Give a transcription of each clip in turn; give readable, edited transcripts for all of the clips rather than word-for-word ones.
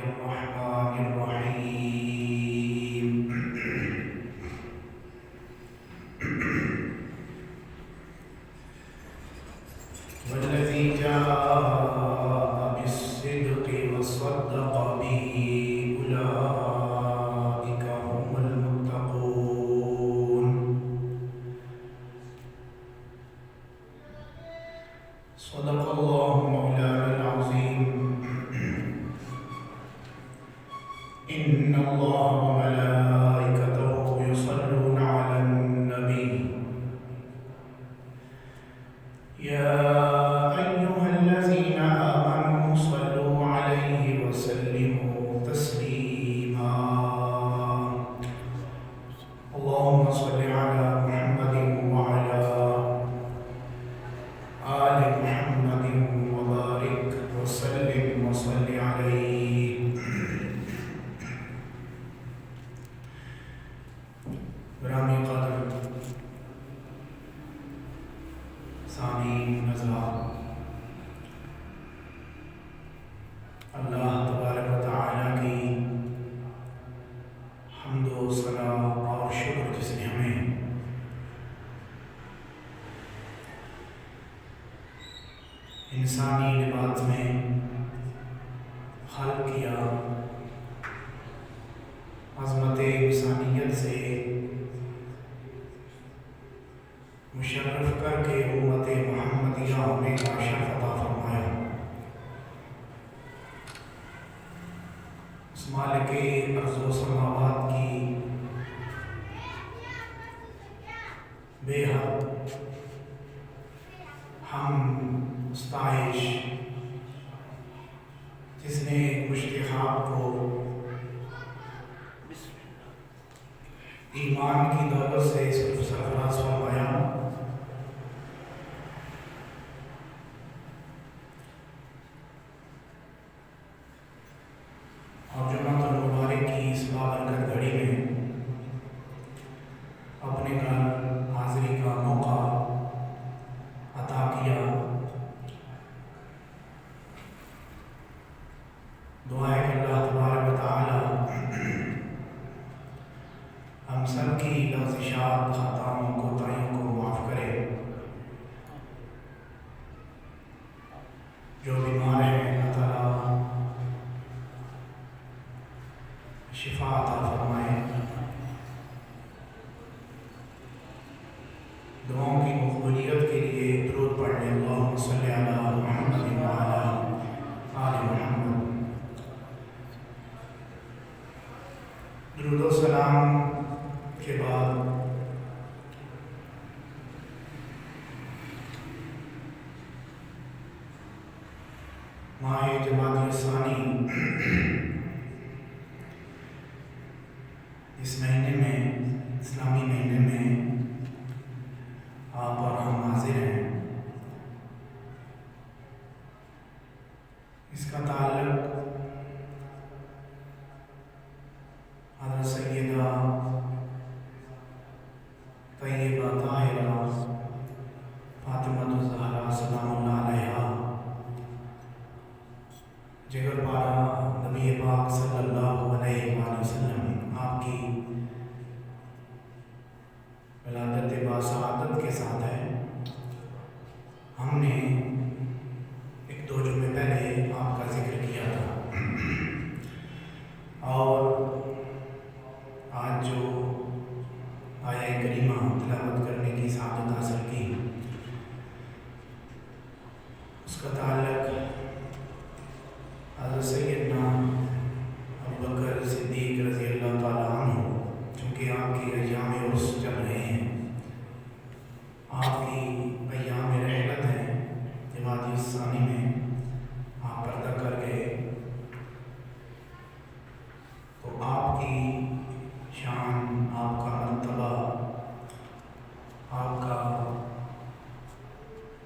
الرحمن الرحيم والذي جاء بالصدق وصدق به أولئك هم المتقون صدق الله مولانا العظيم إن الله وملائكته يصلون على النبي يا أيها الذين آمنوا صلوا عليه وسلموا تسليما اللهم صل على محمد وعلى آل محمد وبارك وسلم وصل عليه برامی قدر سامعین حضرات، اللہ تبارک و تعالیٰ کی حمد و ثنا اور شکر جس نے ہمیں انسانی لباس میں خلق کیا، عظمت انسانیت سے مشرف کر کے امت محمدیہ ہونے کا شرف عطا فرمایا۔ اس مالک ارض و سماوات کی بے حد ہم ستائش، جس نے مشت خواب کو ایمان کی دولت سے سرفراز فرمایا، اور جمعۃ المبارک کی اس بابرکت گھڑی میں اپنے گھر حاضری کا موقع عطا کیا۔ دعا ہے کہ اللہ تبارک و تعالی ہم سب کی لغزشات، خطاؤں، کوتاہیوں کو معاف کرے۔ جو بیمار ہیں اللہ تعالیٰ شفا عطا فرمائے۔ دعاؤں کی مقبولیت کے لیے درود پڑھ لیں۔ اللہم صلی علی محمد وعلی آل محمد۔ درود و سلام کے بعد ماہ جمادی الثانی، اس مہینے میں، اسلامی مہینے میں آپ اور ہم حاضر ہیں۔ اس کا تعلق حضرت سیدہ طیبہ طاہرہ فاطمہ الزہرا سلام اللہ علیہا، جگر پارا نبی پاک صلی اللہ علیہ وآلہ وسلم، آپ کی ولادت باسعادت کے ساتھ ہے۔ ہم نے ایک دو جمعے پہلے آپ کا ذکر کیا تھا، اور آج جو آیہ کریمہ تلاوت کرنے کی سعادت حاصل کی، اس کا تعلق حضرت سیدنا ابوبکر صدیق رضی اللہ تعالیٰ عنہ، چونکہ آپ کی ایام عرس چل رہے ہیں، آپ کی ایام رحلت ہیں، جمادی الثانی میں آپ پردہ کر گئے، تو آپ کی شان، آپ کا مرتبہ، آپ کا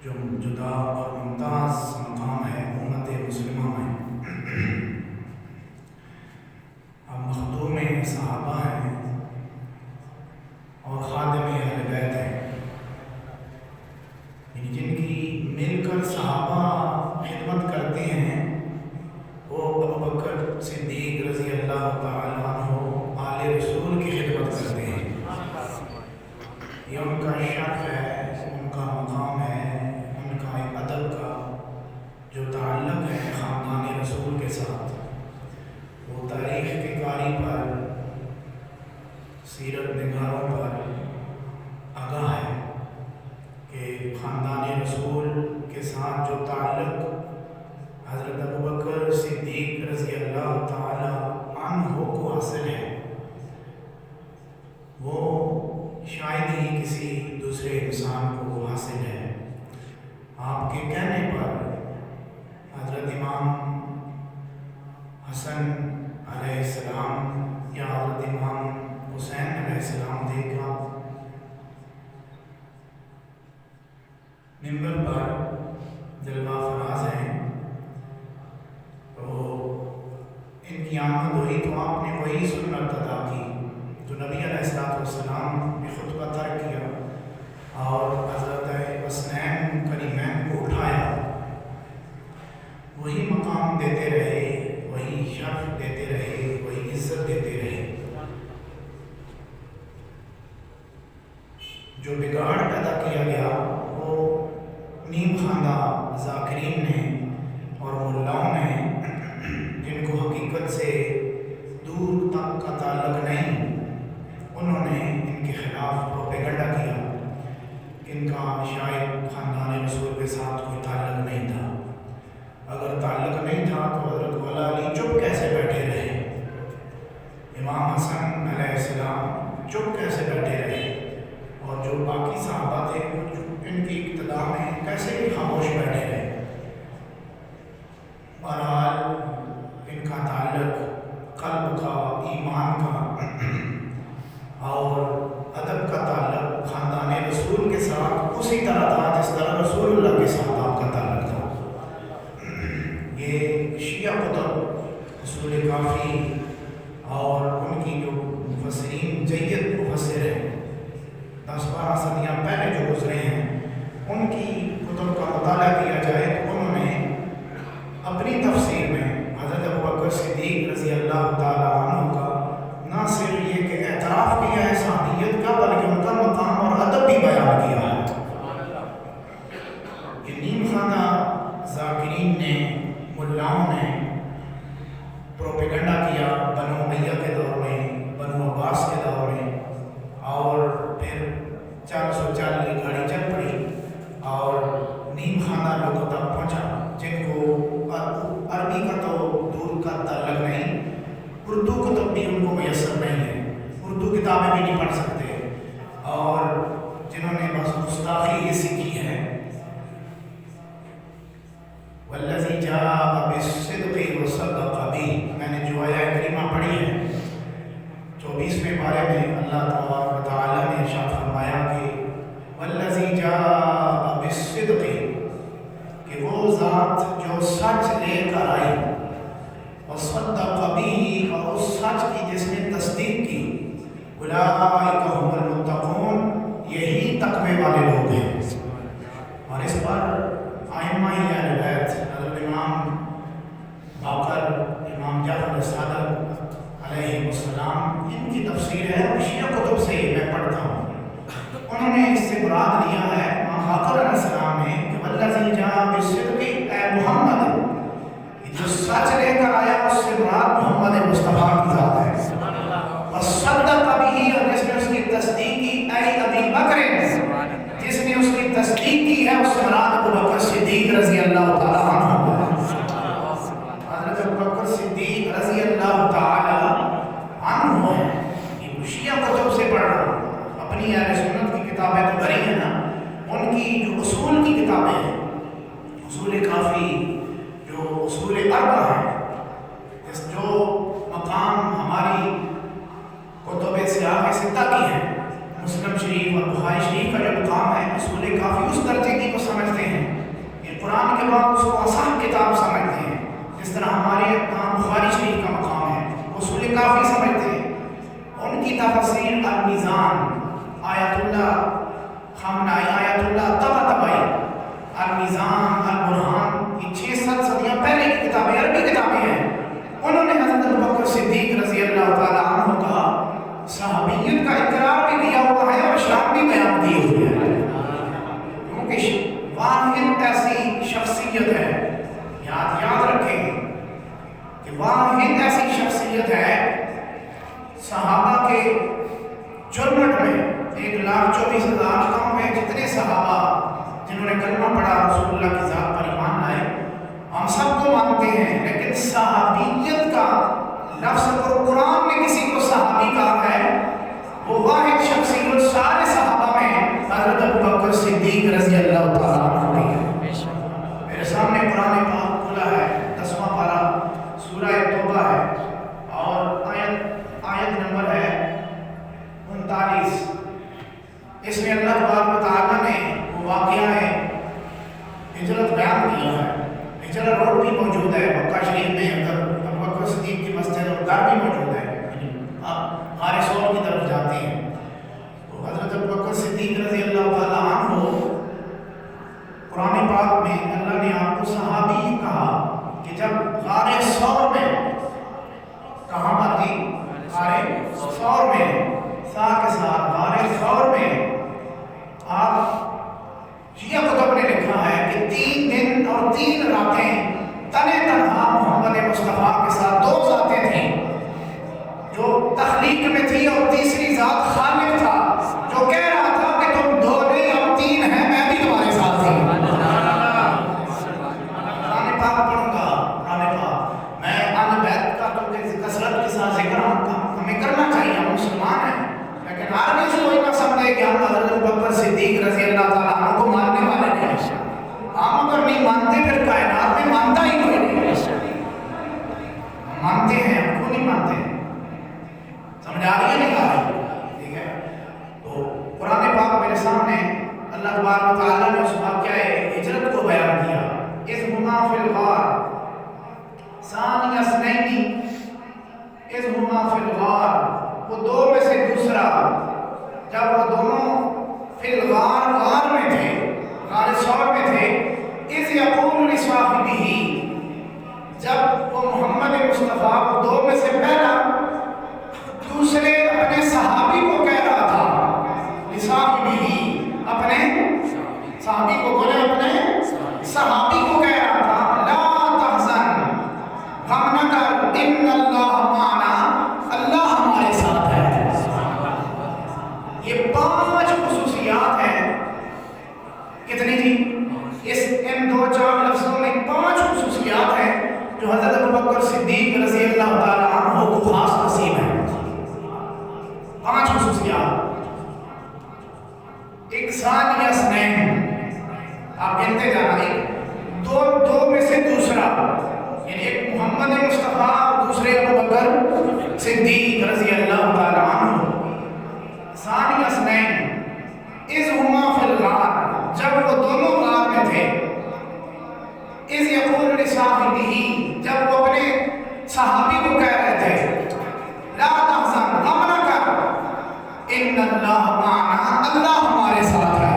جو جدا اور ممتاز مقام ہے امت مسلمہ میں، شرف ہے، ان کا مقام ہے، ان کا ایک ادب کا جو تعلق ہے خاندان رسول کے ساتھ، وہ تاریخ کی کاری پر، سیرت نگاروں پر آگاہ ہے کہ خاندان رسول کے ساتھ جو تعلق حضرت ابوبکر صدیق رضی اللہ تعالی عنہ کو حاصل ہے، وہ شاید ہی کسی دوسرے انسان کو حاصل ہے۔ آپ کے کہنے پر حضرت امام حسن علیہ السلام یا حضرت امام حسین علیہ السلام دیکھا ممبر پر جلوہ فراز ہیں، تو ان کی آمد ہوئی تو آپ نے وہی سنت ادا کی جو نبی علیہ السلام نے خطبہ ترک کیا اور حضرت حسنین کریمین کو اٹھایا، وہی مقام دیتے رہے، وہی شرف دیتے رہے، وہی عزت دیتے رہے۔ جو بگاڑ پیدا کیا گیا وہ نیم خواندہ ذاکرین نے اور ملاؤں نے، جن کو حقیقت سے دور تک کا تعلق نہیں، انہوں نے ان کے خلاف پروپیگنڈا کیا کہ ان کا شاید خاندان رسول کے ساتھ کوئی تعلق نہیں تھا۔ اگر تعلق نہیں تھا تو حضرت مولا علی چپ کیسے بیٹھے رہے، امام حسن علیہ السلام چپ کیسے بیٹھے رہے، اور جو باقی صحابہ تھے ان کی ابتدا میں کیسے بھی خاموش بیٹھے رہے۔ بہرحال ان کا تعلق قلب کا، ایمان کا اور ادب کا تعلق خاندان رسول کے ساتھ اسی طرح تھا جس طرح رسول اللہ کے ساتھ آپ کا تعلق تھا۔ یہ شیعہ کتب اصول کافی اور ان کی جو مفسرین جید مفسر ہیں 10-12 صدیاں پہلے جو گزرے ہیں، ان کی کتب کا مطالعہ کیا جائے تو انہوں نے اپنی تفسیر میں حضرت ابوبکر صدیق رضی اللہ تعالیٰ عنہ کا نہ صرف یہ کہ اعتراف کیا ہے صحابیت کا، بلکہ ان کا مقام اور ادب بھی بیان کیا ہے۔ یہ نیم خانہ ذاکرین نے، ملاؤں نے پروپیگنڈا کیا بنو امیہ کے دور میں، بنو عباس کے دور میں، اور پھر 404 کی گاڑی چل پڑی اور نیم خانہ لوگوں تک پہنچا جن کو عربی کا تو دور کا تعلق نہیں، اردو کتب بھی ان کو میسر نہیں ہے، اردو کتابیں بھی نہیں پڑھ سکتے، اور جنہوں نے بس گستاخی یہ سیکھی ہے۔ والذی جاء بالصدق وصدق بہ، میں نے جو آیہ کریمہ پڑھی ہے 24ویں پارے میں اللہ تبارک و تعالیٰ نے ارشاد فرمایا کہ والذی جاء بالصدق، کہ وہ ذات جو سچ لے کر آئی، وصدق بہ، اور اس سچ کی جس نے تصدیق کی، اولئک ھم المتقون، یہی تقوی والے لوگ ہیں۔ اور اس پر ائمہ اہل بیت حضرت امام باقر، امام جعفر صادق علیہ السلام، ان کی تفسیر ہے اور شیعہ کتب سے میں پڑھتا ہوں، انہوں نے اس سے مراد لیا ہے امام باقر علیہ السلام نے کہ والذی جاء بالصدق، اے محمد، جو سچ لے کر آیا اس سے مراد محمد مصطفیٰ کی ذات ہے، وصدق بہ، اور جس نے اس کی تصدیق کی، اے ابی بکر، جس نے اس کی تصدیق کی ہے، اس سے مراد ابوبکر صدیق رضی اللہ تعالیٰ عنہ ہے۔ حضرت ابوبکر صدیق رضی اللہ تعالیٰ عنہ ہے۔ یہ شیعہ کتب سے پڑھ رہا ہوں، اپنی اہل سنت کی کتابیں تو بھری ہیں نا، ان کی جو اصول کی کتابیں ہیں، اصول کافی جو اصول اربع ہیں، جو مقام ہماری کتب سیاق ستہ کی ہیں، مسلم شریف اور بخاری شریف کا جو مقام ہے، اصول کافی اس درجے کی کو سمجھتے ہیں، یہ قرآن کے بعد اس کو اصح کتاب سمجھتے ہیں، جس طرح ہمارے امام بخاری شریف کا مقام ہے، اصول کافی سمجھتے ہیں۔ ان کی تفسیر المیزان، آیت اللہ خامنائی، آیت اللہ طباطبائی، المیزان، البرہان، یہ 6-7 صدیاں پہلے کی کتابیں، عربی کتابیں ہیں۔ انہوں نے حضرت ابوبکر صدیق رضی اللہ تعالیٰ عنہ کا صحابیت کا اقرار بھی کیا ہوا ہے اور شان بھی بیان کی ہوئی ہے۔ واحد ایسی شخصیت ہے صحابہ کے جرمٹ میں 1,24,000 کم ہے جتنے صحابہ جنہوں نے کلمہ پڑھا رسول اللہ کی ذات پر ایمان لائے، ہم سب کو مانتے ہیں، لیکن صحابیت کا لفظ قرآن نے کسی کو صحابی کہا ہے، وہ واحد شخصیت سارے صحابہ میں حضرت ابوبکر صدیق رضی اللہ تعالیٰ عنہ ہے۔ میرے سامنے قرآن پاک کھلا ہے، 10واں پارہ سورہ توبہ ہے اور آیت نمبر ہے 39۔ اس میں اللہ تبارک و تعالیٰ نے وہ واقعہ ہجرت بیان کیا ہے۔ ہجرت روڈ بھی موجود ہے مکہ شریف میں، اندر ابوبکر صدیق کی مسجد اور گھر بھی موجود ہے، آپ غار ثور کی طرف جاتے ہیں تو حضرت ابوبکر صدیق رضی اللہ تعالیٰ عنہ، قرآن پاک میں اللہ نے آپ کو صحابی کہا کہ جب غار ثور میں، کہاں پر تھی؟ غار ثور میں، سا کے ساتھ غار ثور میں آپ شیعہ کتب نے لکھا ہے کہ 3 دن اور 3 راتیں تنے تنہا محمد مصطفیٰ کے ساتھ 2 ذاتیں تھیں، جو تخلیق میں تھی اور تیسری ذات خالق تھا، جو کہہ رہا تھا کہ تم 2 نہیں اور 3 ہیں، میں بھی تمہارے ساتھ تھی۔ قرآن پاک پڑھوں گا، قرآن پاک میں اہل بیت کا تو کثرت کے ساتھ ذکر ہمیں کرنا چاہیے، ہم مسلمان ہیں، لیکن ہر بھی کوئی نہ سمجھے کہ ہم حضرت ابوبکر صدیق رضی اللہ تعالیٰ عنہ کو ماننے والے نہیں۔ ہم اگر نہیں مانتے پھر کائنات میں مانتا ہی کوئی نہیں۔ مانتے ہیں، ہم کو نہیں مانتے، سمجھ آ رہی ہے نہیں آ رہی؟ ٹھیک ہے، تو قرآن پاک میرے سامنے اللہ تبارک و تعالیٰ نے اس واقعہ ہجرت کو بیان کیا۔ اذ ہما فی الغار ثانی اثنین، اذ ہما فی الغار، وہ 2 میں سے دوسرا، جب وہ دونوں فی الغار، غار میں تھے، غار ثور میں تھے، اذ یقول لصاحبہ، جب وہ محمد مصطفیٰ کو 2 میں سے پہلا دوسرے اپنے صحابی کو کہہ رہا تھا، لصاحبہ، اپنے صحابی کو بولے، اپنے صحابی کو کہہ رہا تھا، لا تحزن، غم نہ کر، ان اللہ معنا، اللہ ہمارے ساتھ ہے۔ یہ 5 خصوصیات ہیں، کتنی جی؟ ان 2-4 لفظوں میں 5 خصوصیات ہیں جو حضرت ابوبکر صدیق رضی اللہ تعالیٰ عنہ کو خاص نصیب ہے۔ 5 خصوصیات، ایک ثانی اثنین، آپ گنتے جانا، ایک 2 میں سے دوسرا، یعنی ایک محمد مصطفیٰ اور دوسرے ابوبکر صدیق رضی اللہ تعالیٰ عنہ۔ ثانی اثنین، اذ ہما فی الغار، جب وہ دونوں غار میں تھے، اذ یقول لصاحبہ، جب وہ اپنے صحابی کو کہہ رہے تھے، لا تحزن، غم نہ کر، ان اللہ معنا، اللہ ہمارے ساتھ ہے،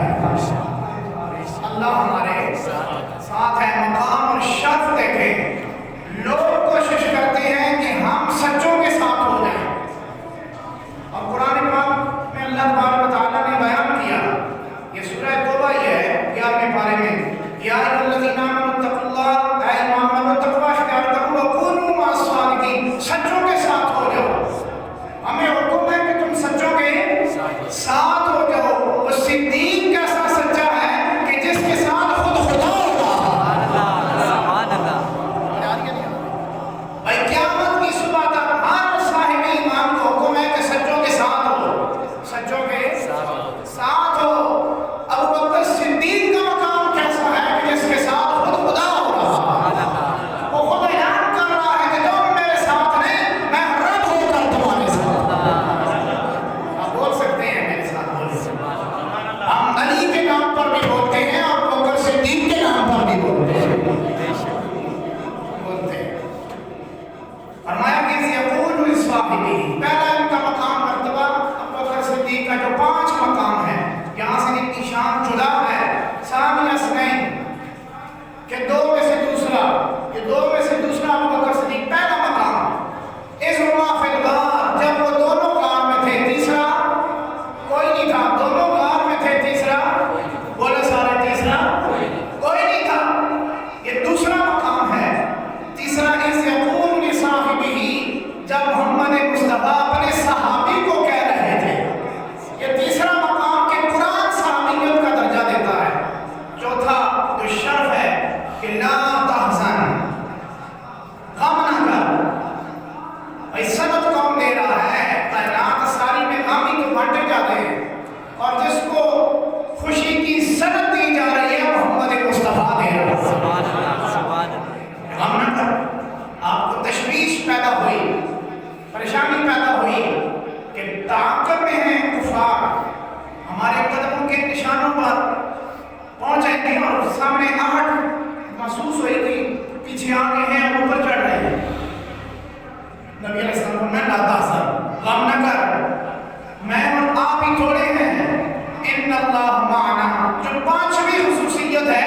اللہ ہمارے ساتھ ہے۔ مقام اور شرف دیکھیں، لوگ کوشش کرتے ہیں کہ ہم سچوں کے ساتھ ہو جائیں، اور قرآن پاک میں اللہ تبارک و تعالیٰ نے بیان کیا، یہ سورہ توبہ ہی ہے 11ویں پارے میں، یا ایھا الذین آمنوا اتقوا اللہ، اے ایمان والو تقوی اختیار کرو، وکونوا مع الصادقین، سچوں کے ساتھ ہو جاؤ۔ ہمیں حکم ہے کہ تم سچوں کے ساتھ ہو جاؤ۔ وہ صدیق کیسا سچا ہے کہ جس کے ساتھ خود خدا ہوگا۔ بھائی قیامت کی صبح تک ہر صاحب ایمان کو حکم ہے کہ سچوں کے ساتھ ہو، سچوں کے ساتھ ہو۔ ابوبکر صدیق کا مقام کیسا ہے کہ جس کے ساتھ خود خدا ہوگا، وہ خود اعلان کر رہا ہے کہ تم میرے ساتھ نہیں، میں رب ہو کر تمہارے ساتھ۔ آپ بول سکتے ہیں میرے ساتھ، بولے، ہم علی کے نام پر بھی بولتے ہیں اور ابوبکر صدیق کے نام پر بھی بولتے ہیں، فرمایا کہ یقول لصاحبہ، پہلا ان کا مقام مرتبہ ابوبکر صدیق کا جو 5 مقام ہے، یہاں سے ان کی شان جدا ہے۔ ثانی اثنین، کہ 2 میں سے دوسرا، کہ 2 میں سے دوسرا ابوبکر صدیق، پہلا مقام۔ اذ ہما فی الغار، جب وہ دونوں غار میں تھے، تیسرا کوئی نہیں تھا، دونوں غار میں تھے، تیسرا بولے سارے، تیسرا کوئی نہیں تھا، یہ دوسرا مقام ہے۔ تیسرا، اذ یقول لصاحبہ، پیدا ہوئی، پریشانی پیدا ہوئی کہ تعاقب میں ہیں کفار، ہمارے قدموں کے نشانوں پر پہنچیں گے اور سامنے آہٹ محسوس ہوئی کہ پیچھے آگے ہیں اور اوپر چڑھ رہے ہیں۔ نبی علیہ السلام کو میں لاتا سر غم نہ کر، میں اور آپ ہی تھوڑے ہیں، ان اللہ معنا، جو پانچویں خصوصیت ہے،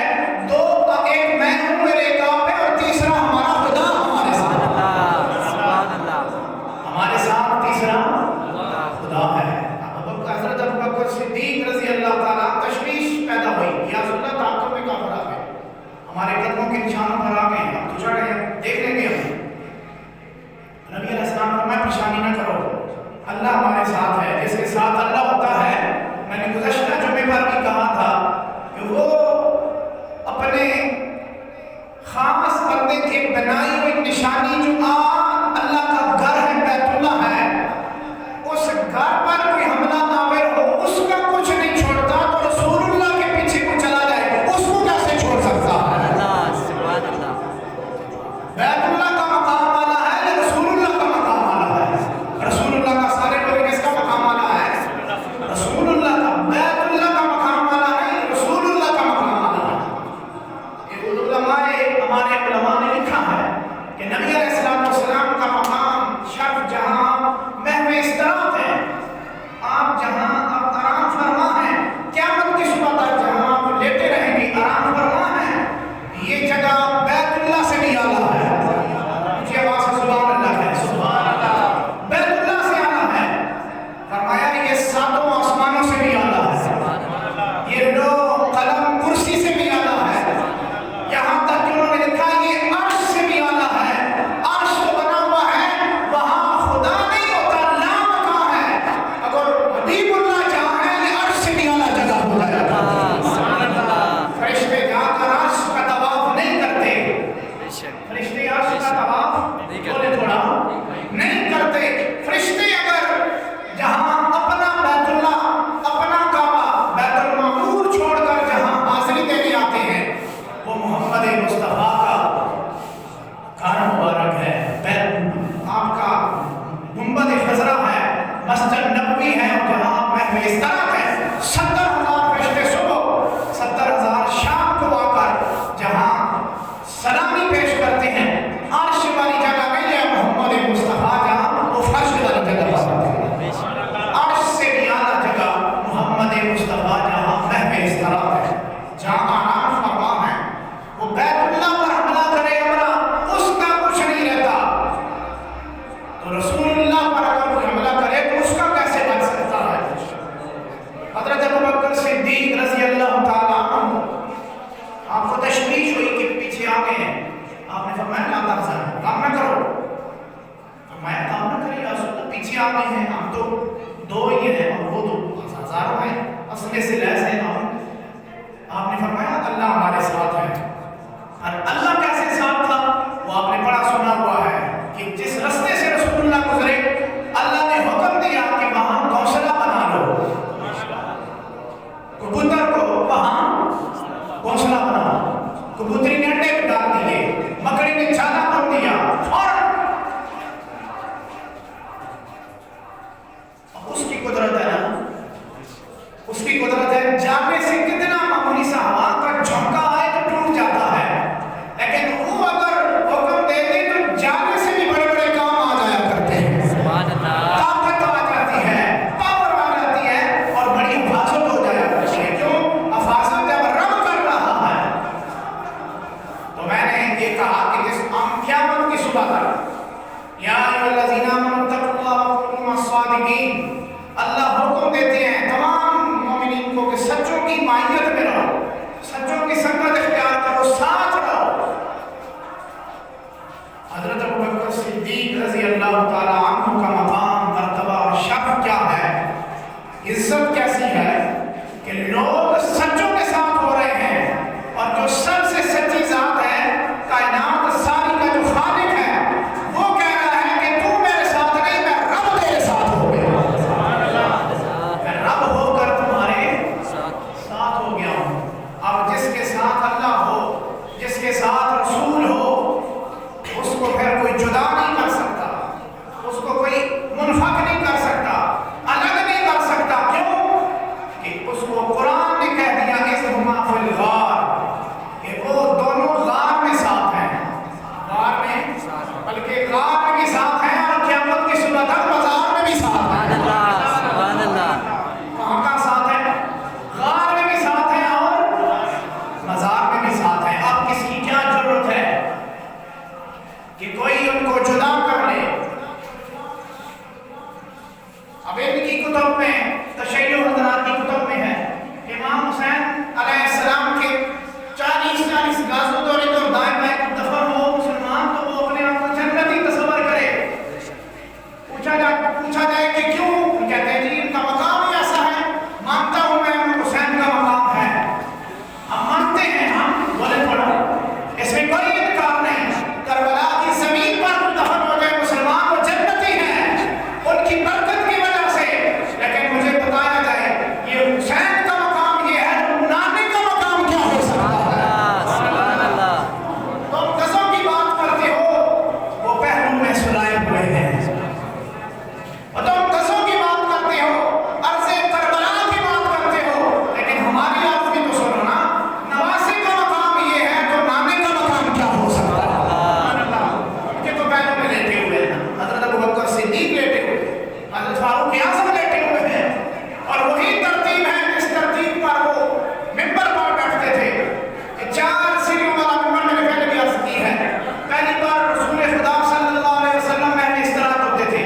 دو ایک میں ہوں میرے ایک آپ ہے، اور تیسرا ہمارا خدا ہمارے ساتھ، ہمارے ساتھ تیسرا خدا ہے۔ حضرت ابوبکر صدیق رضی اللہ تعالیٰ تشویش پیدا ہوئی، یا رسول اللہ تعاقب میں کافر آ گئے، ہمارے قدموں کے نشانوں پر آ گئے، ہم تو چڑھ رہے ہیں، دیکھ لیں گے ہم۔ نبی علیہ السلام کو میں پریشانی نہ کرو، اللہ ہمارے ساتھ ہے، جس کے ساتھ اللہ ہوتا ہے، میں نے گزشتہ جمعے پر بھی کہا تھا کہ وہ اپنے خاص بندے کی بنائی ہوئی نشانی جو اللہ کا گھر ہے، بیت اللہ ہے، اس گھر پر کوئی حملہ آور ہو، اس کا کچھ نہیں چھوڑتا، تو رسول اللہ کے پیچھے کو چلا جائے، اس کو کیسے چھوڑ سکتا ہے؟ بیت اللہ کا مقام والا ہے یا رسول اللہ کا مقام والا ہے؟ رسول اللہ کا، سارے لوگ کس کا مقام والا ہے؟ رسول اللہ کا۔ بیت اللہ کا مقام والا ہے، رسول اللہ کا مقام والا ہے۔ یہ ہمارے علماء نے لکھا ہے کہ نبی علیہ السلام کا مقام شرف جہاں محو استراحت ہے، آپ جہاں اب آرام فرما ہیں، قیامت کی صبح تک جہاں آپ لیٹے رہیں گے آرام فرما ہیں، یہ جگہ بیت اللہ سے بھی اعلیٰ ہے۔ مجھے آواز سے سبحان اللہ ہے، سبحان اللہ، بیت اللہ سے اعلیٰ ہے۔ فرمایا یہ ساتوں آسمانوں سے بھی اعلیٰ ہے، یہ لوح قلم کرسی سے بھی اعلیٰ ہے، یہاں تک کہ انہوں نے لکھا یہ عرش سے بھی اعلیٰ ہے۔ عرش تو بنا ہوا ہے، وہاں خدا نہیں ہوتا، لا مکان ہے، اگر حبیب اللہ جہاں ہے یہ عرش سے بھی اعلیٰ جگہ ہو جائے گا۔ فرشتے جا کر عرش کا طواف نہیں کرتے، فرشتے عرش کا طواف بولے تھوڑا نہیں کرتے۔ فرشتے اگر جہاں اپنا بیت اللہ، اپنا کعبہ، بیت المعمور چھوڑ کر جہاں حاضری دینے آتے ہیں، وہ محمد مصطفیٰ کا گھر مبارک ہے، آپ کا گنبد خضرا ہے، مسجد نبوی ہے، اور جہاں آپ محو استراحت ہے۔ 70,000 فرشتے صبح، 70,000 شام کو آ کر جہاں سلامی پیش کرتے ہیں، عرش والی جگہ نہیں ہے محمد مصطفیٰ، جہاں وہ فرش والی جگہ پر ہے، عرش سے بھی اعلیٰ جگہ محمد مصطفیٰ جہاں محو استراحت ہے، جہاں آرام فرما ہے۔ وہ بیت اللہ پر حملہ کرے حملہ، اس کا کچھ نہیں رہتا، تو رسول اللہ پر اگر کوئی حملہ کرے تو اس کا کیسے بچ سکتا ہے؟ حضرت ابوبکر صدیق رضی اللہ تعالیٰ عنہ، آپ کو تشویش ہوئی کہ پیچھے آگے ہیں، آپ نے فرمایا لا تحزن، غم نہ کرو، فرمایا غم نہ کریے یا رسول اللہ، پیچھے آگے ہیں، ہم تو دو ہی ہیں اور وہ تو ہزاروں ہیں، اصلے سے لیس ہیں ہم۔ آپ نے فرمایا اللہ ہمارے ساتھ ہے، اور اللہ کیسے ساتھ تھا وہ آپ نے بڑا سنا ہوا ہے کہ جس رستے سے رسول اللہ گزرے اللہ نے حکم دیا کہ وہاں گھونسلہ بنا لو، کبوتر کو وہاں گھونسلہ بنا، کبوتری نے انڈے ڈال دیے، مکڑی نے چالا بن دیا، اور اس کی قدرت ہے نا، اس کی قدرت ہے، جانے سے کتنا معمولی سا ہوا کا جھونکا آئے تو ٹوٹ جاتا ہے، لیکن وہ اگر حکم دے دے تو جانے سے بھی بڑے بڑے کام آ جایا کرتے ہیں، طاقت آ جاتی ہے، پاور آ جاتی ہے، اور بڑی حفاظت ہو جایا کرتی ہے، کیوں؟ حفاظت جب رب کر رہا ہے۔ تو میں نے یہ کہا کہ جس قیامت کی صبح تک یا ایھا الذین آمنوا اتقوا اللہ وکونوا مع الصادقین، اللہ حکم دیتے ہیں تمام مومنین کو کہ سچوں کی مائیت میں رہو، سچوں کی سنگت اختیار کرو، ساتھ رہو۔ حضرت ابوبکر صدیق رضی اللہ تعالیٰ عنہ کا مقام، مرتبہ اور شرف کیا ہے، عزت کیسی ہے کہ لوگ سچوں کے ساتھ ہو رہے ہیں، اور جو سب سے سچی ذات ہے، کائنات ساری کا جو خالق ہے، وہ کہہ رہا ہے کہ تو میرے ساتھ نہیں، میں رب تیرے ساتھ ہو گیا، میں رب ہو کر تمہارے ساتھ ہو گیا ہوں۔ اب جس کے ساتھ اللہ ہو، جس کے ساتھ رسول ہو، اس کو پھر کوئی جدا نہیں کر سکتا۔ جدا کر لے. اب ان کی کتب میں تشیع حضرات کی کتب میں ہے امام حسین علیہ السلام کے 40 گازوں دورے اور دائیں بائیں دفن ہو مسلمان تو وہ اپنے آپ کو جنتی تصور کرے. پوچھا جائے کہ کیوں؟ کہتے ہیں جی ان کا مقام ہی ایسا ہے. مانتا ہوں میں امام حسین کا مقام ہے. ہم مانتے ہیں، ہم بولے پڑا اس میں کوئی انکار نہیں. کربلا کی زمین پر دفن ہو جائے مسلمان وہ جنتی ہیں ان کی برکت کی وجہ سے. لیکن مجھے بتایا جائے یہ حسین کا مقام یہ ہے، نانے کا مقام کیا ہو سکتا ہے؟ تم قسم کی بات کرتے ہو وہ پہلو میں سلائے ہوئے ہیں. اور تم قسم کی بات کرتے ہو، عرض کربلا کی بات کرتے ہو، لیکن ہماری آپ بھی تو سنو نا. نواسے کا مقام یہ ہے تو نانے کا مقام کیا ہو سکتا ہے؟ یہ تو پہلو میں لیٹے ہوئے ہیں. حضرت ابوبکر صدیق لیٹے ہوئے ہیں، حضرت فاروق اعظم لیٹے ہوئے ہیں. اور وہی ترتیب ہے جس ترتیب پر وہ ممبر پر بیٹھتے تھے کہ 4 سیڑھیوں والا ممبر میں نے پہلے بھی عرض کی ہے. پہلی بار رسول خدا صلی اللہ علیہ وسلم میں استراحت ہوتے تھے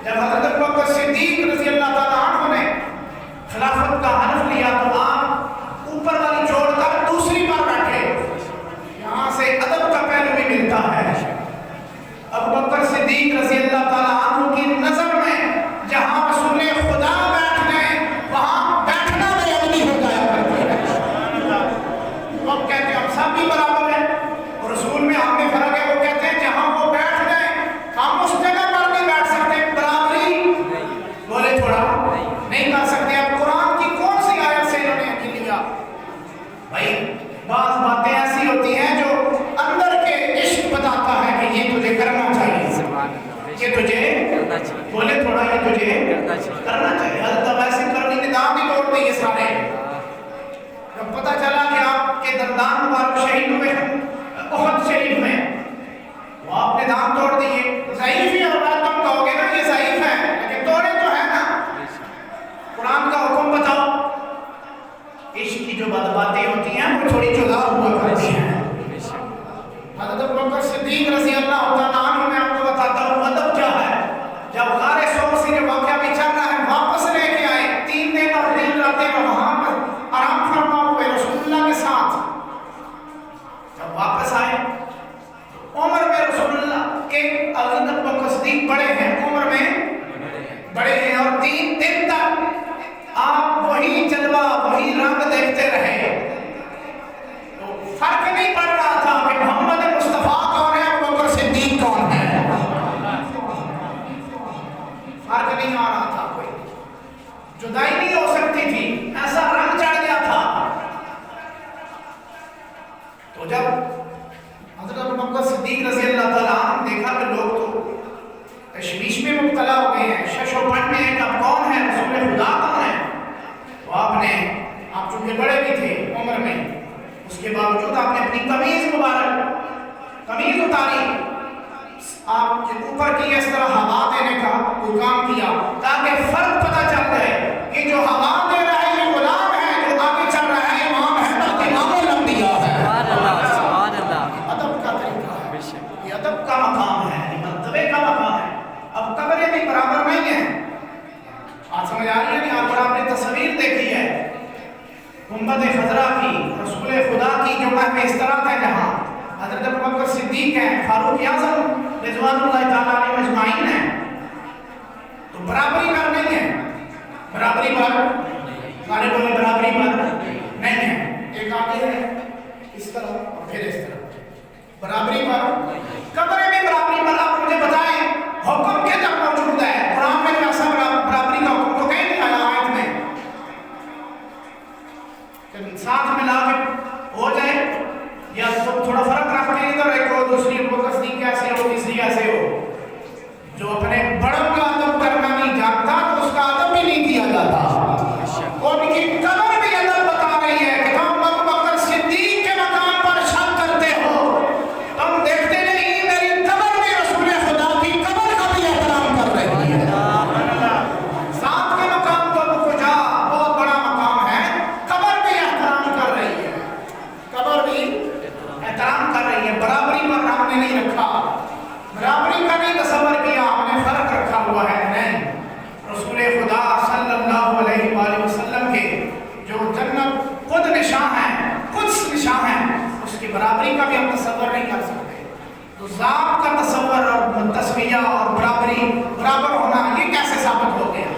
جب حضرت ابوبکر صدیق رضی اللہ تعالیٰ عنہ نے خلافت کا حلف لیا تو آپ اوپر والی چھوڑ کر دوسری بار بیٹھے. یہاں سے ادب کا پہلو بھی ملتا ہے. ابوبکر صدیق رضی اللہ تعالیٰ عنہ کی نظر میں جہاں رسول خدا بیٹھ گئے وہاں بیٹھنا بے ادبی ہو جایا کرتی ہے. وہ کہتے ہیں ہم سب بھی برابر ہیں اور رسول میں ہم میں فرق ہے. وہ کہتے ہیں جہاں وہ بیٹھ گئے ہم اس جگہ پر نہیں بیٹھ سکتے. برابری بولے تھوڑا نہیں کر سکتے. اب قرآن کی کون سی آیت سے انہوں نے لیا؟ بھائی بعض باتیں ایسی ہوتی ہیں جو اندر کے عشق بتاتا ہے کہ یہ تجھے کرنا چاہیے، یہ تجھے بولے تھوڑا یہ تجھے کرنا چاہیے. حضرت ویسے کرنی نظام ہی توڑ دیے سارے. جب پتہ چلا کہ آپ کے دندان مبارک شہید ہوئے ہیں، احد شہید ہوئے ہیں، وہ آپ نے دان توڑ دیے. ضعیف ہی اور تم کہو گے نا یہ ضعیف ہے لیکن توڑے تو ہے نا. قرآن کا حکم بتاؤ. عشق کی جو باتیں ہوتی ہیں وہ تھوڑی جدا ہوا کرتی ہیں. حضرت ابوبکر صدیق رضی اللہ تعالیٰ عنہ میں آپ کو بتاتا ہوں ادب کیا ہے. جب غار ثور سے جو واقعہ بھی چل رہا ہے واپس لے کے آئے 3 دن اور 3 راتیں وہاں پر آرام فرما ہوئے رسول اللہ کے ساتھ. جب واپس آئے عمر میں رسول اللہ کے حضرت ابوبکر صدیق بڑے ہیں، عمر میں بڑے ہیں اور 3 دن تک آپ وہی جلوہ وہی رنگ دیکھتے رہے. تو فرق نہیں پڑ رہا تھا کہ محمد مصطفیٰ کون ہے، ابوبکر صدیق کون ہے. فرق نہیں آ رہا تھا. کوئی جدائی نہیں ہو سکتی تھی، ایسا رنگ چڑھ گیا تھا. تو جب حضرت ابوبکر صدیق رضی اللہ تعالیٰ عنہ دیکھا کہ لوگ تو تشویش میں مبتلا ہو گئے ہیں، شش و پٹ میں ہیں کہ اب کون ہے، رسول خدا کون ہے. تو آپ چونکہ بڑے بھی تھے عمر میں، اس کے باوجود آپ نے اپنی قمیض مبارک قمیض اتاری، آپ کے اوپر کی اس طرح ہوا دینے کا کوئی کام کیا تاکہ فرق پتہ چل جائے کہ جو ہوا دے رہا ہے یہ غلام ہے، جو آگے چل رہا ہے امام ہے، بلکہ امام الانبیاء ہے. ادب کا طریقہ ہے، یہ ادب کا مقام ہے، یہ مرتبے کا مقام ہے. اب قبریں بھی برابر نہیں ہیں. آپ سمجھ آ رہی ہے نہیں؟ آپ نے تصویر دیکھی ہے گنبد خضرا کی، رسول خدا کی جو محو استراحت ہے جہاں حضرت ابوبکر صدیق ہیں، فاروق اعظم رضوان اللہ تعالیٰ علیہ مجمعین ہیں. تو برابری پر نہیں ہے. برابری پر سارے بولے برابری پر نہیں ہے. ایک آگے ہے اس طرح اور پھر اس طرح. برابری پر قبریں بھی برابری پر. آپ مجھے بتائیں حکم کے جب موجود ہے قرآن میں ایسا برابری کا حکم تو کہیں نہیں آیا آیت میں کہ ساتھ ملا کے ہو جائے یا تھوڑا فرق رکھ کے ادھر ایک ہو دوسری ابوبکر صدیق ایسے ہو تیسری ایسے ہو. جو اپنے بڑوں کا ادب کرنا نہیں جانتا تو اس کا ادب بھی نہیں کیا جاتا. اور ان کی قبر بھی ادب بتا رہی ہے کہ تم ابوبکر صدیق کے مقام پر شک کرتے ہو، تم دیکھتے نہیں میری قبر بھی رسول خدا کی قبر کا بھی نہیں تصور کیا، ہم نے فرق رکھا ہوا ہے. نہیں، رسول خدا صلی اللہ علیہ وآلہ وسلم کے جو جنت خود نشان ہے، قدس نشان ہے، اس کی برابری کا بھی ہم تصور نہیں کر سکتے. تو ذات کا تصور اور تسویہ اور برابری، برابر ہونا، یہ کیسے ثابت ہو گیا؟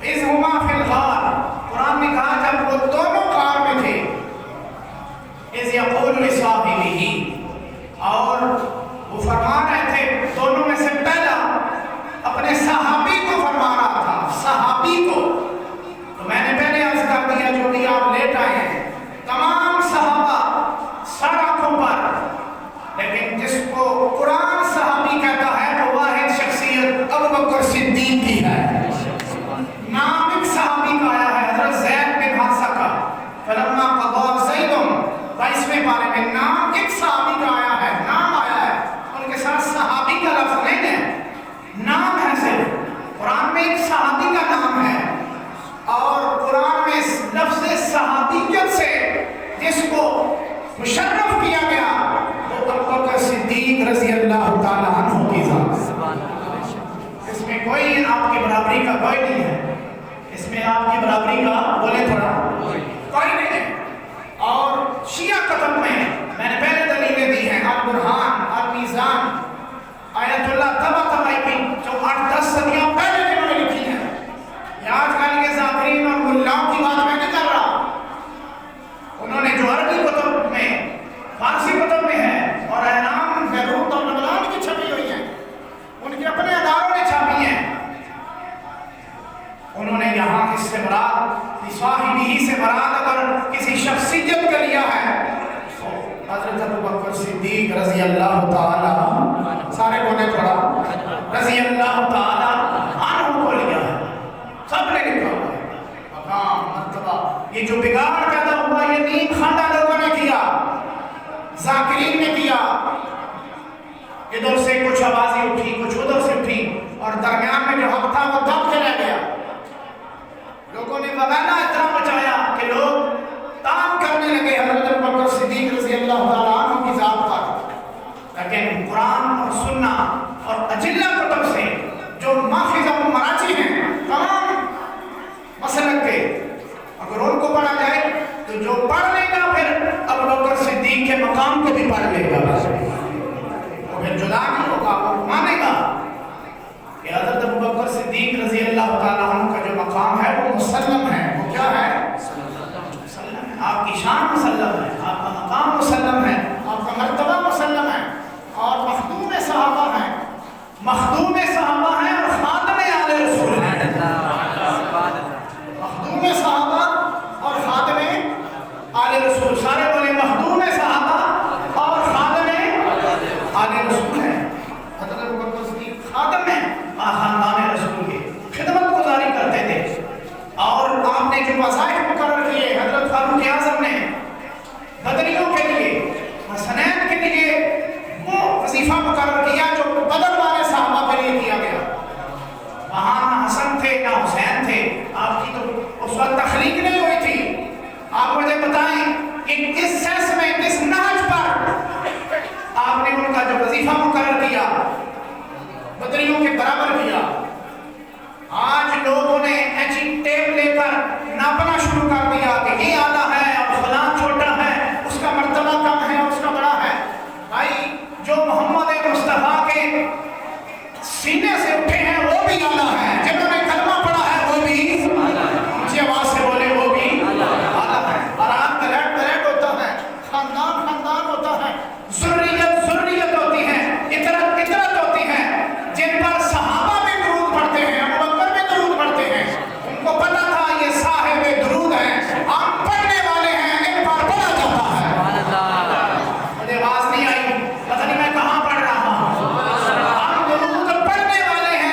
اذ ہما فی الغار، قرآن نے کہا جب وہ دونوں غار میں تھے، اذ یقول لصاحبہ، اور وہ فرما رہے تھے، دونوں میں سے پہلا اپنے صحابی کو فرما رہا تھا، صحابی کو. تو میں نے پہلے عرض کر دیا، جو بھی آپ لیٹ آئے ہیں تمام صحابہ سر آنکھوں پر، لیکن جس کو قرآن صحابی کہتا ہے وہ واحد شخصیت ابوبکر صدیق کی ہے. نام ایک صحابی کا آیا ہے، حضرت زید بن حارثہ کا. فلما قضى زید، 22ویں پارے میں نام ایک صحابی کا آیا ہے، نام آیا ہے، ان کے ساتھ صحابی کا لفظ نہیں ہے، نام ہے صرف. قرآن میں ایک صحابی کا نام ہے، اور قرآن میں اس لفظ صحابیت سے جس کو مشرف کیا گیا وہ ابوبکر صدیق رضی اللہ تعالیٰ عنہ کی ذات. اس میں کوئی آپ کی برابری کا کوئی نہیں ہے، اس میں آپ کی برابری کا بولے تھوڑا کوئی نہیں ہے. اور شیعہ کتب میں نے پہلے دلیلیں دی ہیں، البرہان، المیزان، آیت اللہ طباطبائی کی جو 8-10 صدیاں پہلے جنہوں نے لکھی ہیں. یہ آج کل کے ذاکرین اور ملاؤں کی بات میں نہیں کر رہا. انہوں نے جو عربی کتب میں، فارسی کتب میں ہے، اور احرام، بیروت اور لبنان کی چھپی ہوئی ہیں، ان کے اپنے اداروں نے چھاپی ہیں. انہوں نے یہاں اس سے مراد صاحبی سے مراد اگر کسی شخصیت کا لیا ہے تو حضرت ابوبکر صدیق رضی اللہ تعالی، سارے بولے تھوڑا، رضی اللہ تعالی عنہ کو لیا ہے. سب نے لکھا ہوا ہے. مقام، مرتبہ، یہ جو بگاڑ پیدا ہوا یہ نیم خانہ لوگوں نے کیا، ذاکرین نے کیا. ادھر سے کچھ آوازیں اٹھی، کچھ ادھر سے اٹھی، اور درمیان میں جو حق تھا وہ دب کے رہ گیا. لوگوں نے وبالا اتنا مچایا کہ لوگ تان کرنے لگے حضرت ابوبکر صدیق رضی اللہ تعالیٰ عنہ کی ذات پر. لیکن قرآن اور سنہ اور اجلہ کتب سے جو ماخذ و مراجع ہیں تمام مسلک کے، اگر ان کو پڑھا جائے تو جو پڑھ لے گا پھر ابوبکر صدیق کے مقام کو بھی پڑھ لے گا، وہ پھر جدا نہیں ہوگا، وہ مانے گا کہ حضرت ابوبکر صدیق رضی اللہ تعالیٰ عنہ کا جو مقام ہے وہ مسلم ہے. وہ کیا ہے؟ مسلم ہے. آپ کی شان مسلم ہے، آپ کا مقام مسلم ہے، آپ کا مرتبہ مسلم ہے. اور مخدوم صحابہ ہیں، مخدوم صحابہ ہیں اور خاتم آل رسول ہیں. مخدوم صحابہ اور خاتم آل رسول، سارے بولے مخدوم صحابہ اور خاتم آل رسول ہیں. حضرت ابوبکر صدیق خاتم ہیں، خاندان رسول کے خدمت گزاری کرتے تھے. اور آپ نے جو وظائف مقرر کیے حضرت فاروق اعظم نے بدریوں کے لیے، حسنین کے لیے وہ وظیفہ مقرر کیا جو بدر والے صحابہ کے لیے کیا گیا. وہاں نہ حسن تھے نہ حسین تھے، آپ کی تو اس وقت تخلیق نہیں ہوئی تھی. آپ مجھے بتائیں کہ اس سیس میں، اس نہج پر آپ نے ان کا جو وظیفہ مقرر کیا بدریوں کے برابر کیا. آج لوگوں نے ایچی ٹیپ لے کر ناپنا شروع کر دیا کہ یہ اعلیٰ ہے اور فلاں چھوٹا ہے، اس کا مرتبہ کم ہے اور اس کا بڑا ہے. بھائی جو محمد مصطفیٰ کے سینے سے اٹھے ہیں وہ بھی اعلیٰ ہیں، جنہوں نے کلمہ پڑھا ہے وہ بھی اونچی آواز سے بولے وہ بھی اعلیٰ ہیں. بارات پلیٹ ہوتا ہے، خاندان خاندان ہوتا ہے، ذریت ذریت ہوتی ہے، اطرت اطرت ہوتی ہے. جن پر صحابہ بھی درود پڑھتے ہیں، ابوبکر بھی درود پڑھتے ہیں، ان کو پتہ تھا یہ صاحب درود ہیں، ہم پڑھنے والے ہیں، ان پر پڑھا جاتا ہے. مجھے آواز نہیں آئی، پتہ نہیں میں کہاں پڑھ رہا ہوں. ہم درود پڑھنے والے ہیں،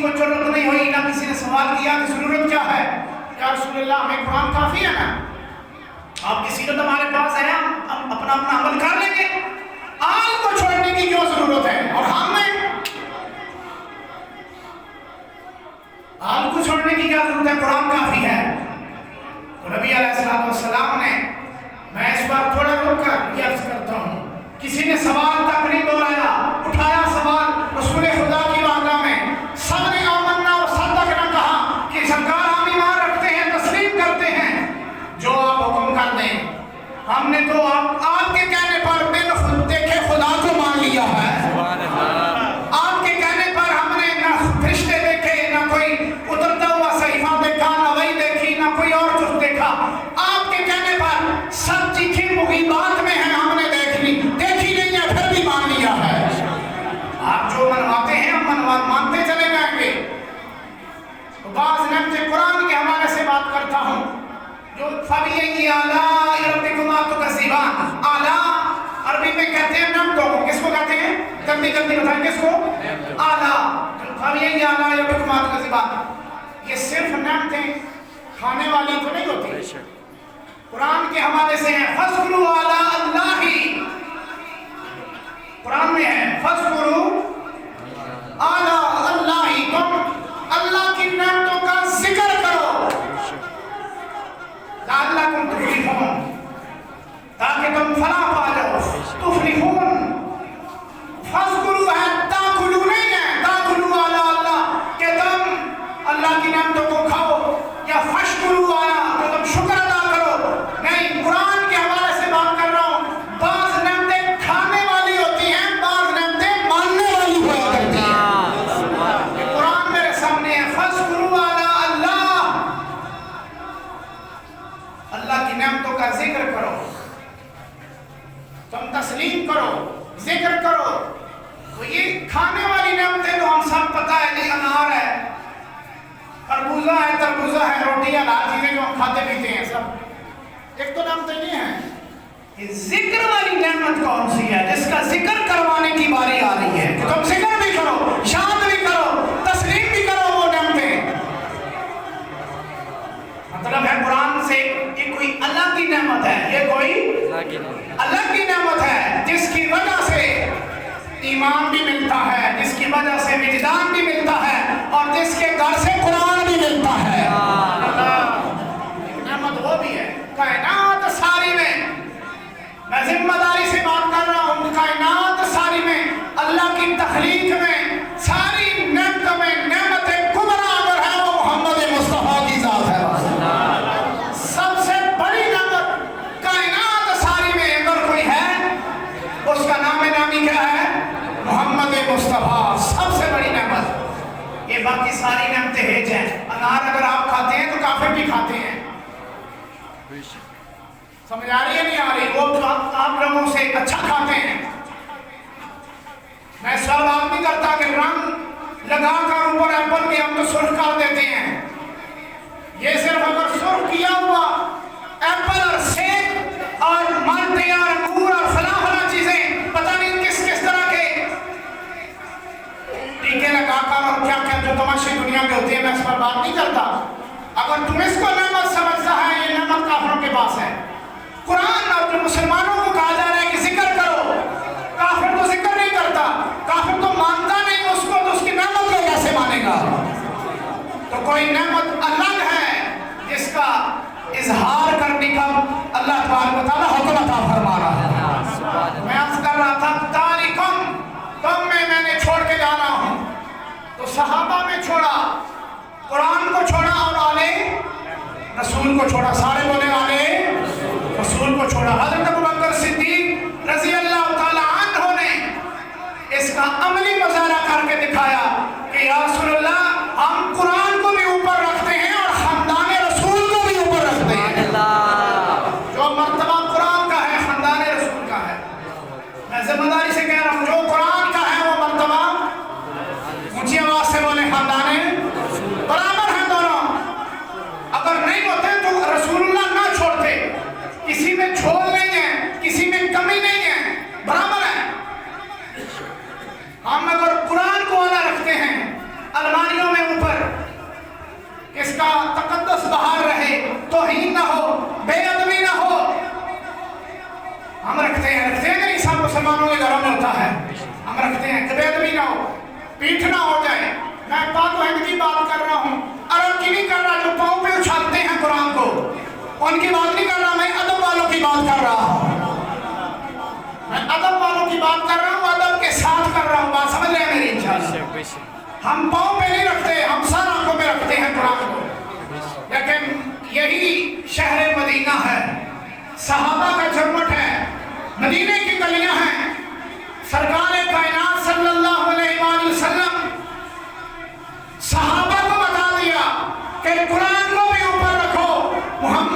کسی کو ضرورت نہیں ہوئی، نہ کسی نے سوال کیا کہ ضرورت کیا ہے، یا رسول اللہ ہمیں قرآن کافی ہے نا، آپ کی سیرت ہمارے پاس ہے، ہم اپنا عمل کر لیں گے، آل کو چھوڑنے کی کیوں ضرورت ہے؟ اور ہمیں آل کو چھوڑنے کی کیا ضرورت ہے؟ قرآن کافی ہے۔ تو نبی علیہ السلام نے، میں اس بار تھوڑا رک کر یہ عرض کرتا ہوں، کسی نے سوال تک نہیں دہرایا، اٹھایا سوال رسول خدا کی بارگاہ میں، سب نے آمنا اور صدقنا کہا کہ سرکار ہم ایمان رکھتے ہیں، تسلیم کرتے ہیں، جو آپ حکم کر دیں۔ ہم نے تو آپ کے کہنے پر بن خود دیکھے خدا کو مان لیا ہے، آپ کے کہنے پر ہم نے نہ فرشتے دیکھے، نہ کوئی اترتا ہوا صحیفہ دیکھا، نہ وحی دیکھی، نہ کوئی اور کچھ دیکھا، آپ کے کہنے پر سب چیزیں مغیبات میں ہیں، ہم نے دیکھی نہیں ہے، پھر بھی مان لیا ہے۔ آپ جو منواتے ہیں ہم مانتے چلے جائیں گے۔ تو بعض نعمتیں قرآن کے حوالے سے بات کرتا ہوں، جو فَبِأَيِّ آلَاءِ رَبِّكُمَا تُكَذِّبَانِ، آلہ عربی میں کہتے ہیں نعمتوں کو، کس کو کہتے ہیں؟ جلدی بتائیں کس کو؟ آلہ۔ فَبِأَيِّ آلَاءِ رَبِّكُمَا تُكَذِّبَانِ، یہ صرف نعمتیں کھانے والی تو نہیں ہوتی، قرآن کے حوالے سے ہیں، فَاذْكُرُوا آلَاءَ اللَّهِ، قرآن میں ہے فَاذْكُرُوا آلَاءَ اللَّهِ، تم اللہ کی نعمتوں کا ذکر کرو، لَعَلَّكُمْ تُفْلِحُونَ، تاکہ تم فلاح پا جاؤ، تفلحون۔ فَاذْكُرُوا ہے، تَأْكُلُوا نہیں ہے، تَأْكُلُوا آلَاءَ اللَّهِ کہ تم اللہ کی نعمتوں کو کھاؤ، یا فَاشْكُرُوا آیا تو تم شکر ادا کرو، نہیں، قرآن کے حوالے سے بات کر رہا ہوں۔ بعض نعمتیں کھانے والی ہوتی ہیں، بعض نعمتیں ماننے والی ہوا کرتی ہیں۔ قرآن میرے سامنے ہے، فَاذْكُرُوا آلَاءَ اللَّهِ، اللہ کی نعمتوں کا ذکر کرو، تم تسلیم کرو، ذکر کرو۔ تو یہ کھانے والی نعمتیں تو ہم سب پتہ ہے، نہیں، انار ہے، خربوزہ ہے، تربوزہ ہے، روٹی ہے، لال چیزیں جو ہم کھاتے پیتے ہیں سب، ایک تو نعمتیں یہ ہیں۔ یہ ذکر والی نعمت کون سی ہے جس کا ذکر کروانے کی باری آ رہی ہے کہ تم ذکر بھی کرو، یاد بھی کرو، تسلیم بھی کرو وہ نعمتیں؟ مطلب ہے قرآن سے یہ کوئی اللہ کی نعمت ہے، یہ کوئی اللہ کی نعمت ہے، جس کی وجہ سے ایمان بھی ملتا ہے، جس کی وجہ سے وجدان بھی ملتا ہے، اور جس کے گھر سے قرآن بھی ملتا ہے۔ نعمت وہ بھی ہے، کائنات ساری میں ذمہ داری سے بات کر رہا ہوں، کائنات ساری میں، اللہ کی تخلیق میں، ساری نعمتوں میں نعمت کبریٰ اگر ہے وہ محمد مصطفیٰ کی ذات ہے۔ سب سے بڑی نعمت کائنات ساری میں اگر کوئی ہے، اس کا نام نامی کیا ہے؟ محمد مصطفیٰ، سب سے بڑی نعمت۔ یہ باقی ساری نعمتیں ہیج ہیں، انار اگر آپ کھاتے ہیں تو کافر بھی کھاتے ہیں، سمجھ آ رہی ہے نہیں آ رہی؟ وہ تو آپ لوگوں سے اچھا کھاتے ہیں۔ میں سوال بات نہیں کرتا کہ رنگ لگا کر اوپر ایپل کے ہم تو سرخ کر دیتے ہیں، یہ صرف اگر سرخ کیا ہوا ایپل اور سیب اور مالٹے اور انگور اور فلاں چیزیں پتہ نہیں کس طرح کے ٹیکے لگا کر اور کیا جو تماشے دنیا میں ہوتے ہیں، میں اس پر بات نہیں کرتا۔ اگر تم اس کو نعمت سمجھتا ہے، یہ نعمت کافروں کے پاس ہے۔ قرآن اور جو مسلمانوں کو کہا جا رہا ہے کہ ذکر کرو، کافر تو ذکر نہیں کرتا، کافر تو مانتا نہیں اس کو، تو اس کی نعمت کو کیسے مانے گا؟ تو کوئی نعمت الگ ہے جس کا اظہار کرنے کا اللہ تبارک و تعالیٰ حکم عطا فرما رہا ہے۔ میں عرض کر رہا تھا تاریکم، تم میں نے چھوڑ کے جا رہا ہوں، تو صحابہ میں چھوڑا، قرآن کو چھوڑا، اور آلے رسول کو چھوڑا، سارے بولے آلے رسول کو چھوڑا۔ حضرت ابوبکر صدیق رضی اللہ تعالیٰ عنہ نے اس کا عملی مظاہرہ کر کے دکھایا کہ یا رسول اللہ، ہم قرآن کو بھی اوپر رکھتے ہیں اور خاندان رسول کو بھی اوپر رکھتے ہیں۔ جو مرتبہ قرآن کا ہے، خاندان رسول کا ہے۔ میں ذمہ داری سے کہہ رہا ہوں، جو قرآن کا ہے وہ مرتبہ، اونچی آواز سے بولے، خاندان برابر ہیں دونوں۔ اگر نہیں ہوتے تو رسول اللہ نہ چھوڑتے، کسی میں چھوڑ نہیں ہے، کسی میں کمی نہیں ہے، برابر ہے۔ ہم اگر قرآن کو اعلیٰ رکھتے ہیں، الماریوں توہین نہ ہو، بے ادبی نہ ہو. ہم رکھتے ہیں نہیں، سب مسلمانوں کے گھروں میں ہوتا ہے. ہم رکھتے ہیں کہ بے ادبی نہ ہو، پیٹھ نہ ہو جائے. میں پاک و ہند کی بات کر رہا ہوں، عرب کی نہیں کر رہا جو پاؤں پہ اچھالتے ہیں قرآن کو. ان کی بات نہیں کر رہا، میں ادب والوں کی بات کر رہا ہوں. میں ادب والوں کی بات کر رہا ہوں، ادب کے ساتھ کر رہا ہوں. بات سمجھ رہے ہیں میری انشاءاللہ. ہم پاؤں پہ نہیں رکھتے، ہم سر آنکھوں پہ رکھتے ہیں قرآن کو. لیکن یہی شہر مدینہ ہے، صحابہ کا جھرمٹ ہے، مدینے کی گلیاں ہیں. سرکار کائنات صلی اللہ علیہ وآلہ وسلم صحابہ کو بتا دیا کہ قرآن کو بھی اوپر رکھو، محمد